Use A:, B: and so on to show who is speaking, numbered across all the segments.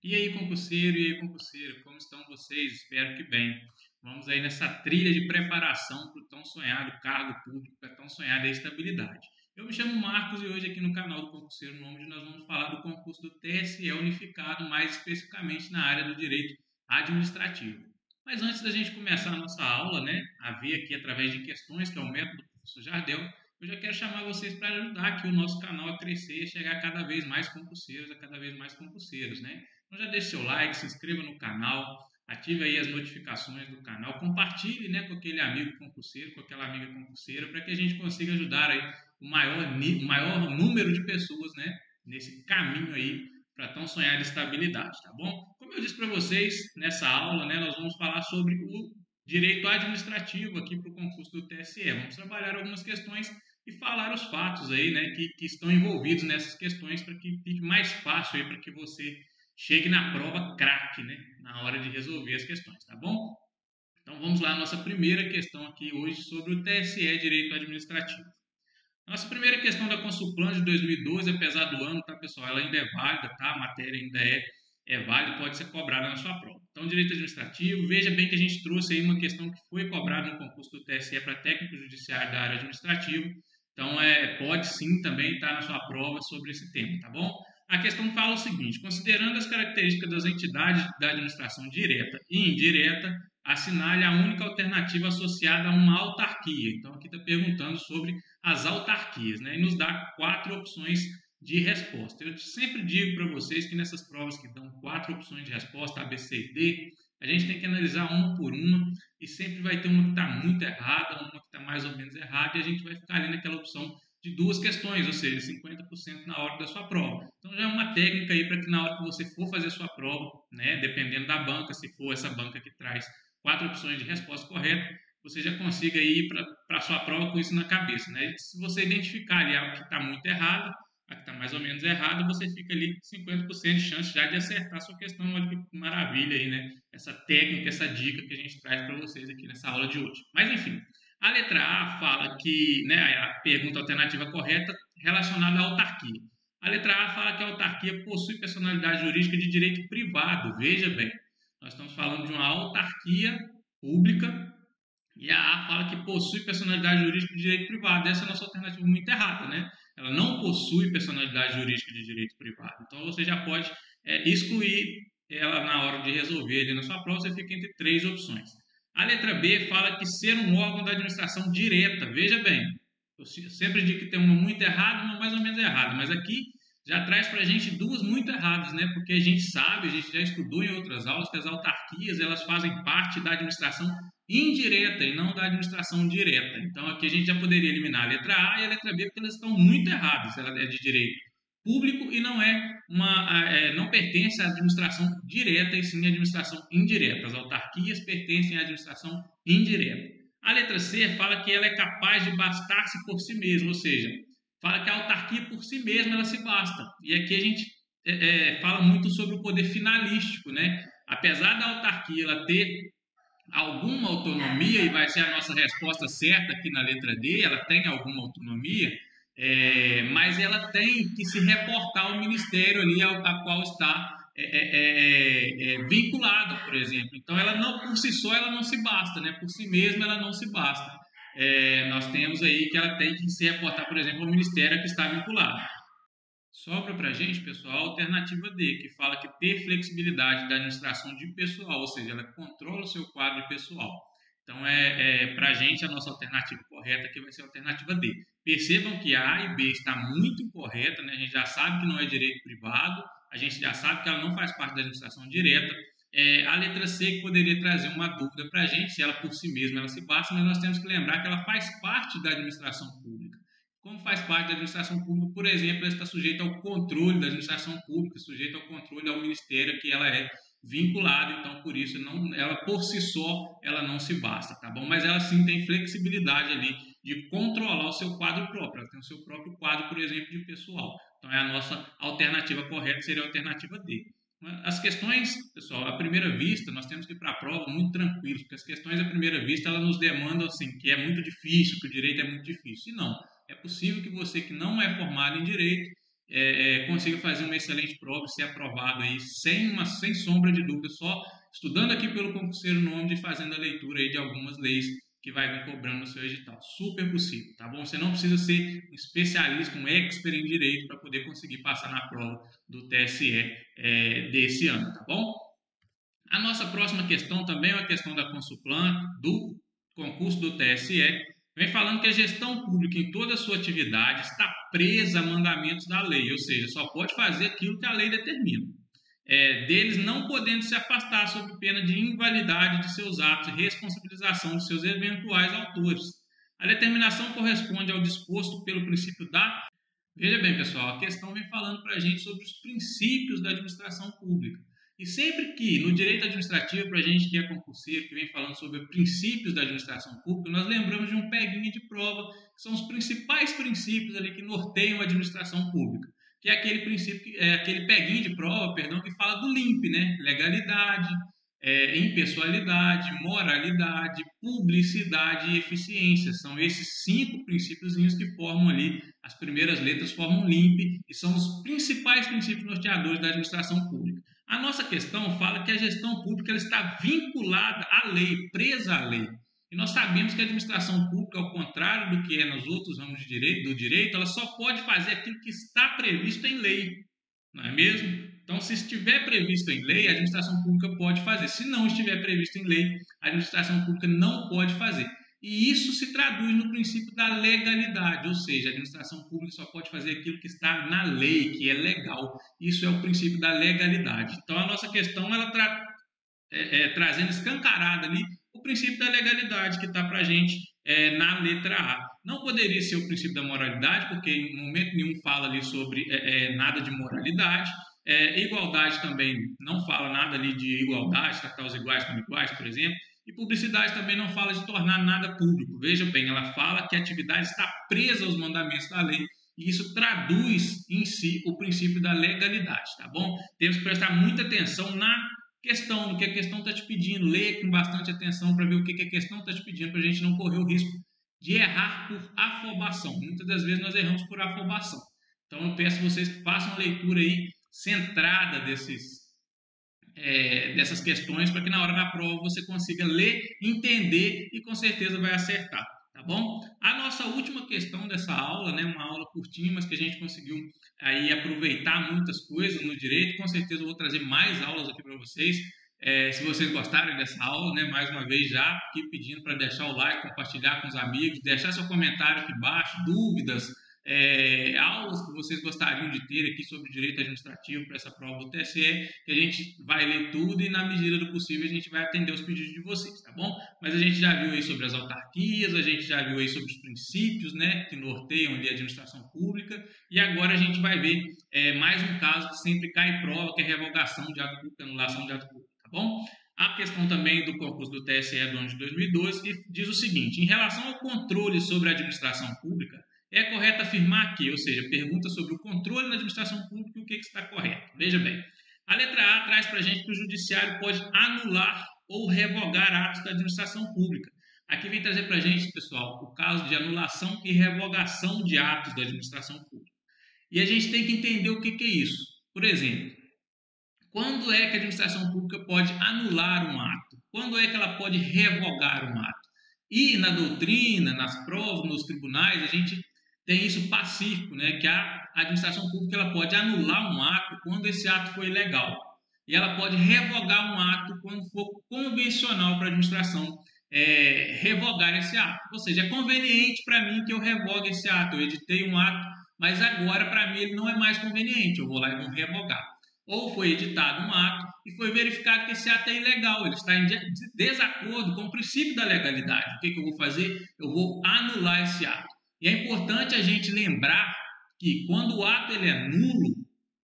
A: E aí, concurseiro, e aí, concurseira, como estão vocês? Espero que bem. Vamos aí nessa trilha de preparação para o tão sonhado cargo público, para a tão sonhada estabilidade. Eu me chamo Marcos e hoje aqui no canal do Concurseiro Nômade nós vamos falar do concurso do TSE unificado, mais especificamente na área do direito administrativo. Mas antes da gente começar a nossa aula, né, a ver aqui através de questões, que é o método do professor Jardel, eu já quero chamar vocês para ajudar aqui o nosso canal a crescer e a chegar a cada vez mais concurseiros, a cada vez mais concurseiros, né? Então já deixe seu like, se inscreva no canal, ative aí as notificações do canal, compartilhe, né, com aquele amigo concurseiro, com aquela amiga concurseira, para que a gente consiga ajudar aí o maior número de pessoas, né, nesse caminho aí para tão sonhar estabilidade, tá bom? Como eu disse para vocês, nessa aula, né, nós vamos falar sobre o direito administrativo aqui para o concurso do TSE. Vamos trabalhar algumas questões e falar os fatos aí, né, que estão envolvidos nessas questões para que fique mais fácil aí para que você chegue na prova craque, né, na hora de resolver as questões, tá bom? Então vamos lá, a nossa primeira questão aqui hoje sobre o TSE Direito Administrativo. Nossa primeira questão da Consulplan de 2012, apesar do ano, tá, pessoal? Ela ainda é válida, tá? A matéria ainda é válida, pode ser cobrada na sua prova. Então, direito administrativo, veja bem que a gente trouxe aí uma questão que foi cobrada no concurso do TSE para técnico judiciário da área administrativa. Então, pode sim também estar na sua prova sobre esse tema, tá bom? A questão fala o seguinte: considerando as características das entidades da administração direta e indireta, assinale a única alternativa associada a uma autarquia. Então, aqui está perguntando sobre as autarquias, né? E nos dá 4 opções de resposta. Eu sempre digo para vocês que nessas provas que dão 4 opções de resposta, A, B, C e D, a gente tem que analisar uma por uma e sempre vai ter uma que está muito errada, uma que está mais ou menos errada e a gente vai ficar ali naquela opção de duas questões, ou seja, 50% na hora da sua prova. Então já é uma técnica aí para que na hora que você for fazer a sua prova, né, dependendo da banca, se for essa banca que traz 4 opções de resposta correta, você já consiga ir para a sua prova com isso na cabeça, né? Se você identificar ali algo que está muito errado, a que está mais ou menos errado, você fica ali com 50% de chance já de acertar a sua questão. Olha que maravilha aí, né? Essa técnica, essa dica que a gente traz para vocês aqui nessa aula de hoje. Mas enfim, a letra A fala que, né, a pergunta alternativa correta relacionada à autarquia. A letra A fala que a autarquia possui personalidade jurídica de direito privado. Veja bem, nós estamos falando de uma autarquia pública e a A fala que possui personalidade jurídica de direito privado. Essa é a nossa alternativa muito errada, né? Ela não possui personalidade jurídica de direito privado. Então você já pode excluir ela na hora de resolver ali na sua prova. Você fica entre 3 opções. A letra B fala que ser um órgão da administração direta. Veja bem, eu sempre digo que tem uma muito errada, uma mais ou menos errada, mas aqui já traz para a gente duas muito erradas, né? Porque a gente sabe, a gente já estudou em outras aulas que as autarquias elas fazem parte da administração indireta e não da administração direta. Então aqui a gente já poderia eliminar a letra A e a letra B porque elas estão muito erradas. Ela é de direito público e não pertence à administração direta e sim à administração indireta. As autarquias pertencem à administração indireta. A letra C fala que ela é capaz de bastar-se por si mesma, ou seja, fala que a autarquia por si mesma ela se basta. E aqui a gente fala muito sobre o poder finalístico, né? Apesar da autarquia ela ter alguma autonomia, e vai ser a nossa resposta certa aqui na letra D, ela tem alguma autonomia, mas ela tem que se reportar ao ministério ali ao qual está vinculada, por exemplo. Então, ela não por si só ela não se basta, né? Por si mesma ela não se basta. Nós temos aí que ela tem que se reportar, por exemplo, ao ministério que está vinculado. Sobra para a gente, pessoal, a alternativa D, que fala que ter flexibilidade da administração de pessoal, ou seja, ela controla o seu quadro de pessoal. Então, para a gente, a nossa alternativa correta aqui vai ser a alternativa D. Percebam que A e B está muito incorreta, né? A gente já sabe que não é direito privado, a gente já sabe que ela não faz parte da administração direta. A letra C que poderia trazer uma dúvida para a gente, se ela por si mesma ela se basta, mas nós temos que lembrar que ela faz parte da administração pública. Como faz parte da administração pública, por exemplo, ela está sujeita ao controle da administração pública, sujeita ao controle ao ministério que ela é vinculada, então por isso ela por si só ela não se basta, tá bom? Mas ela sim tem flexibilidade ali de controlar o seu quadro próprio, ela tem o seu próprio quadro, por exemplo, de pessoal. Então a nossa alternativa correta seria a alternativa D. As questões, pessoal, à primeira vista, nós temos que ir para a prova muito tranquilos, porque as questões à primeira vista elas nos demandam assim, que é muito difícil, que o direito é muito difícil. E não, é possível que você que não é formado em direito consiga fazer uma excelente prova e ser aprovado aí sem sombra de dúvida, só estudando aqui pelo concurseiro nome e fazendo a leitura aí de algumas leis que vai vir cobrando no seu edital. Super possível, tá bom? Você não precisa ser um especialista, um expert em direito para poder conseguir passar na prova do TSE desse ano, tá bom? A nossa próxima questão também é uma questão da Consulplan, do concurso do TSE, vem falando que a gestão pública em toda a sua atividade está presa a mandamentos da lei, ou seja, só pode fazer aquilo que a lei determina. Deles não podendo se afastar sob pena de invalidade de seus atos e responsabilização de seus eventuais autores. A determinação corresponde ao disposto pelo princípio da... Veja bem, pessoal, a questão vem falando para a gente sobre os princípios da administração pública. E sempre que no direito administrativo, para a gente que é concurseiro, que vem falando sobre princípios da administração pública, nós lembramos de um peguinha de prova, que são os principais princípios ali que norteiam a administração pública. Que é aquele princípio, aquele peguinho de prova, perdão, que fala do LIMP, né? Legalidade, impessoalidade, moralidade, publicidade e eficiência. São esses 5 princípiozinhos que formam ali, as primeiras letras formam LIMP e são os principais princípios norteadores da administração pública. A nossa questão fala que a gestão pública ela está vinculada à lei, presa à lei. E nós sabemos que a administração pública, ao contrário do que é nos outros ramos do direito, ela só pode fazer aquilo que está previsto em lei, não é mesmo? Então, se estiver previsto em lei, a administração pública pode fazer. Se não estiver previsto em lei, a administração pública não pode fazer. E isso se traduz no princípio da legalidade, ou seja, a administração pública só pode fazer aquilo que está na lei, que é legal. Isso é o princípio da legalidade. Então, a nossa questão, ela trazendo escancarada ali o princípio da legalidade que está para a gente na letra A. Não poderia ser o princípio da moralidade, porque em momento nenhum fala ali sobre nada de moralidade. Igualdade também não fala nada ali de igualdade, tratar os iguais como iguais, por exemplo. E publicidade também não fala de tornar nada público. Veja bem, ela fala que a atividade está presa aos mandamentos da lei e isso traduz em si o princípio da legalidade, tá bom? Temos que prestar muita atenção na questão, no que a questão está te pedindo, ler com bastante atenção para ver o que a questão está te pedindo, para a gente não correr o risco de errar por afobação. Muitas das vezes nós erramos por afobação. Então eu peço a vocês que façam uma leitura aí centrada dessas questões, para que na hora da prova você consiga ler, entender e com certeza vai acertar, tá bom? A nossa última questão dessa aula, né, uma aula curtinha, mas que a gente conseguiu aí aproveitar muitas coisas no direito, com certeza eu vou trazer mais aulas aqui para vocês. Se vocês gostarem dessa aula, né, mais uma vez já aqui pedindo para deixar o like, compartilhar com os amigos, deixar seu comentário aqui embaixo, dúvidas, aulas que vocês gostariam de ter aqui sobre direito administrativo para essa prova do TSE, que a gente vai ler tudo e na medida do possível a gente vai atender os pedidos de vocês, tá bom? Mas a gente já viu aí sobre as autarquias, a gente já viu aí sobre os princípios, né, que norteiam ali a administração pública e agora a gente vai ver mais um caso que sempre cai em prova, que é revogação de ato público, anulação de ato público, tá bom? A questão também do concurso do TSE do ano de 2012 diz o seguinte: em relação ao controle sobre a administração pública, é correto afirmar que, ou seja, pergunta sobre o controle na administração pública e o que está correto. Veja bem, a letra A traz para a gente que o judiciário pode anular ou revogar atos da administração pública. Aqui vem trazer para a gente, pessoal, o caso de anulação e revogação de atos da administração pública. E a gente tem que entender o que é isso. Por exemplo, quando é que a administração pública pode anular um ato? Quando é que ela pode revogar um ato? E na doutrina, nas provas, nos tribunais, a gente tem isso pacífico, né? Que a administração pública ela pode anular um ato quando esse ato for ilegal. E ela pode revogar um ato quando for convencional para a administração revogar esse ato. Ou seja, é conveniente para mim que eu revogue esse ato. Eu editei um ato, mas agora para mim ele não é mais conveniente. Eu vou lá e vou revogar. Ou foi editado um ato e foi verificado que esse ato é ilegal, ele está em desacordo com o princípio da legalidade. O que eu vou fazer? Eu vou anular esse ato. E é importante a gente lembrar que quando o ato ele é nulo,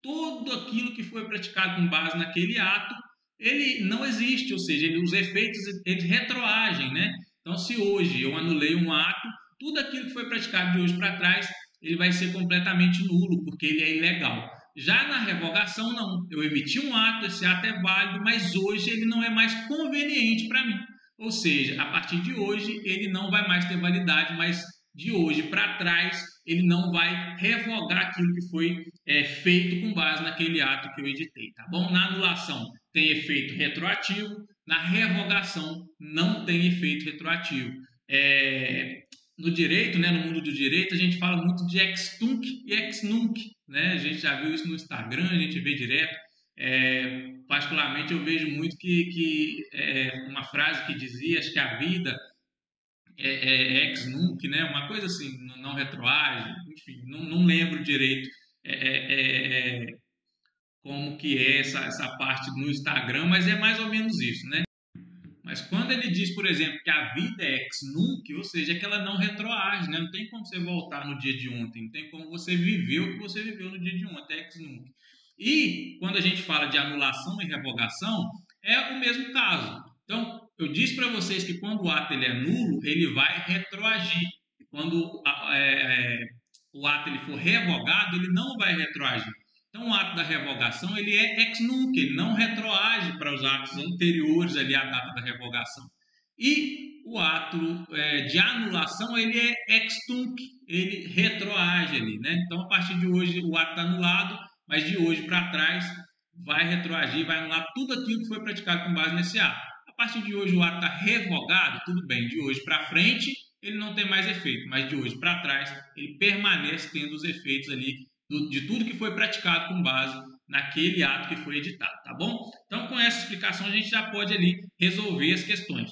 A: tudo aquilo que foi praticado com base naquele ato, ele não existe, ou seja, os efeitos eles retroagem, né? Então, se hoje eu anulei um ato, tudo aquilo que foi praticado de hoje para trás, ele vai ser completamente nulo, porque ele é ilegal. Já na revogação, não. Eu emiti um ato, esse ato é válido, mas hoje ele não é mais conveniente para mim. Ou seja, a partir de hoje, ele não vai mais ter validade, mas de hoje para trás, ele não vai revogar aquilo que foi feito com base naquele ato que eu editei, tá bom? Na anulação tem efeito retroativo, na revogação não tem efeito retroativo. No direito, né, no mundo do direito, a gente fala muito de ex tunc e ex nunc, né? A gente já viu isso no Instagram, a gente vê direto. Particularmente eu vejo muito que uma frase que dizia, acho que a vida ex nunc, né? Uma coisa assim, não retroage, enfim, não lembro direito como que é essa parte no Instagram, mas é mais ou menos isso, né? Mas quando ele diz, por exemplo, que a vida é ex nunc, ou seja, que ela não retroage, né? Não tem como você voltar no dia de ontem, não tem como você viver o que você viveu no dia de ontem, é ex nunc. E quando a gente fala de anulação e revogação, é o mesmo caso. Então, eu disse para vocês que quando o ato ele é nulo, ele vai retroagir. E quando o ato ele for revogado, ele não vai retroagir. Então, o ato da revogação ele é ex nunc, ele não retroage para os atos anteriores ali à data da revogação. E o ato de anulação ele é ex tunc, ele retroage ali, né? Então, a partir de hoje, o ato está anulado, mas de hoje para trás vai retroagir, vai anular tudo aquilo que foi praticado com base nesse ato. A partir de hoje, o ato está revogado, tudo bem, de hoje para frente ele não tem mais efeito, mas de hoje para trás ele permanece tendo os efeitos ali de tudo que foi praticado com base naquele ato que foi editado, tá bom? Então, com essa explicação, a gente já pode ali resolver as questões.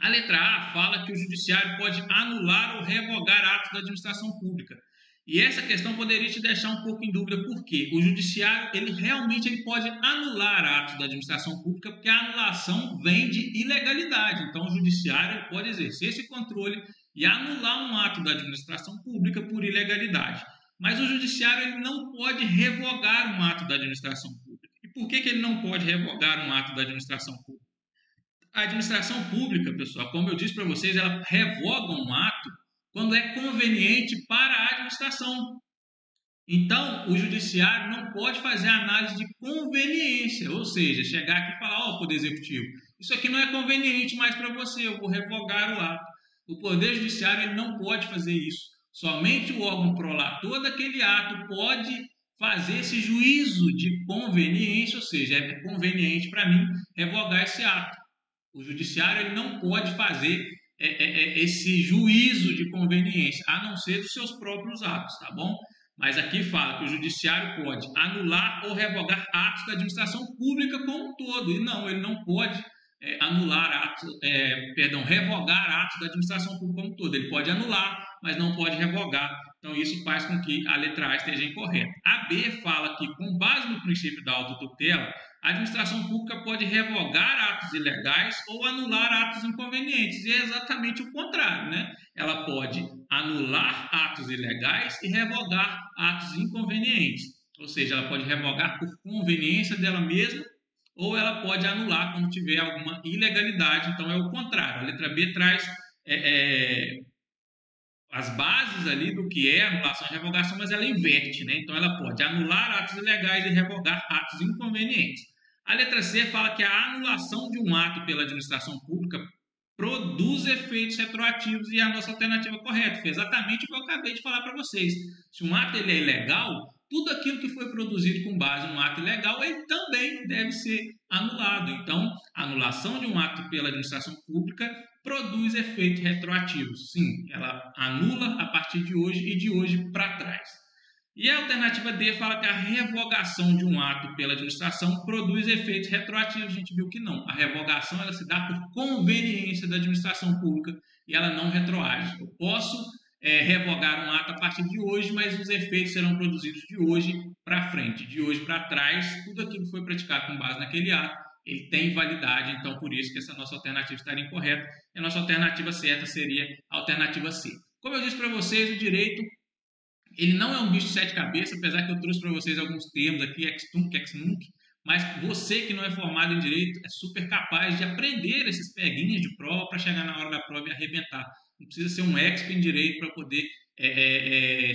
A: A letra A fala que o judiciário pode anular ou revogar atos da administração pública. E essa questão poderia te deixar um pouco em dúvida, porque o judiciário, ele realmente pode anular atos da administração pública, porque a anulação vem de ilegalidade. Então, o judiciário pode exercer esse controle e anular um ato da administração pública por ilegalidade. Mas o judiciário ele não pode revogar um ato da administração pública. E por que ele não pode revogar um ato da administração pública? A administração pública, pessoal, como eu disse para vocês, ela revoga um ato quando é conveniente para a administração. Então, o judiciário não pode fazer análise de conveniência, ou seja, chegar aqui e falar, Poder Executivo, isso aqui não é conveniente mais para você, eu vou revogar o ato. O Poder Judiciário ele não pode fazer isso. Somente o órgão prolator daquele ato pode fazer esse juízo de conveniência, ou seja, é conveniente para mim revogar esse ato. O judiciário ele não pode fazer esse juízo de conveniência, a não ser dos seus próprios atos, tá bom? Mas aqui fala que o judiciário pode anular ou revogar atos da administração pública como um todo. E não, ele não pode revogar atos da administração pública como um todo. Ele pode anular, mas não pode revogar. Então, isso faz com que a letra A esteja incorreta. A B fala que, com base no princípio da autotutela, a administração pública pode revogar atos ilegais ou anular atos inconvenientes. E é exatamente o contrário, né? Ela pode anular atos ilegais e revogar atos inconvenientes. Ou seja, ela pode revogar por conveniência dela mesma ou ela pode anular quando tiver alguma ilegalidade. Então, é o contrário. A letra B traz as bases ali do que é anulação e revogação, mas ela inverte, né? Então, ela pode anular atos ilegais e revogar atos inconvenientes. A letra C fala que a anulação de um ato pela administração pública produz efeitos retroativos e é a nossa alternativa correta. Foi exatamente o que eu acabei de falar para vocês. Se um ato ele é ilegal, tudo aquilo que foi produzido com base num ato ilegal, ele também deve ser anulado. Então, a anulação de um ato pela administração pública produz efeitos retroativos. Sim, ela anula a partir de hoje e de hoje para trás. E a alternativa D fala que a revogação de um ato pela administração produz efeitos retroativos. A gente viu que não. A revogação ela se dá por conveniência da administração pública e ela não retroage. Eu posso revogar um ato a partir de hoje, mas os efeitos serão produzidos de hoje para frente. De hoje para trás, tudo aquilo que foi praticado com base naquele ato, ele tem validade. Então, por isso que essa nossa alternativa estaria incorreta. E a nossa alternativa certa seria a alternativa C. Como eu disse para vocês, o direito ele não é um bicho de sete cabeças, apesar que eu trouxe para vocês alguns termos aqui, ex tunc, ex nunc, mas você que não é formado em direito é super capaz de aprender esses peguinhas de prova para chegar na hora da prova e arrebentar. Não precisa ser um expert em direito para poder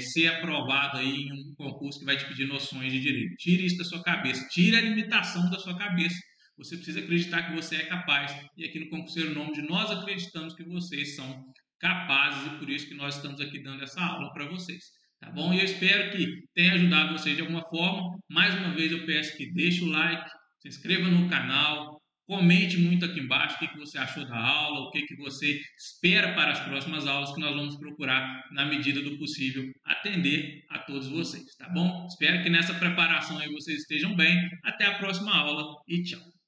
A: ser aprovado aí em um concurso que vai te pedir noções de direito. Tire isso da sua cabeça, tire a limitação da sua cabeça. Você precisa acreditar que você é capaz. E aqui no Concurseiro Nome de nós acreditamos que vocês são capazes e por isso que nós estamos aqui dando essa aula para vocês. Tá bom? E eu espero que tenha ajudado vocês de alguma forma. Mais uma vez eu peço que deixe o like, se inscreva no canal, comente muito aqui embaixo o que você achou da aula, o que você espera para as próximas aulas, que nós vamos procurar, na medida do possível, atender a todos vocês, tá bom? Espero que nessa preparação aí vocês estejam bem. Até a próxima aula e tchau!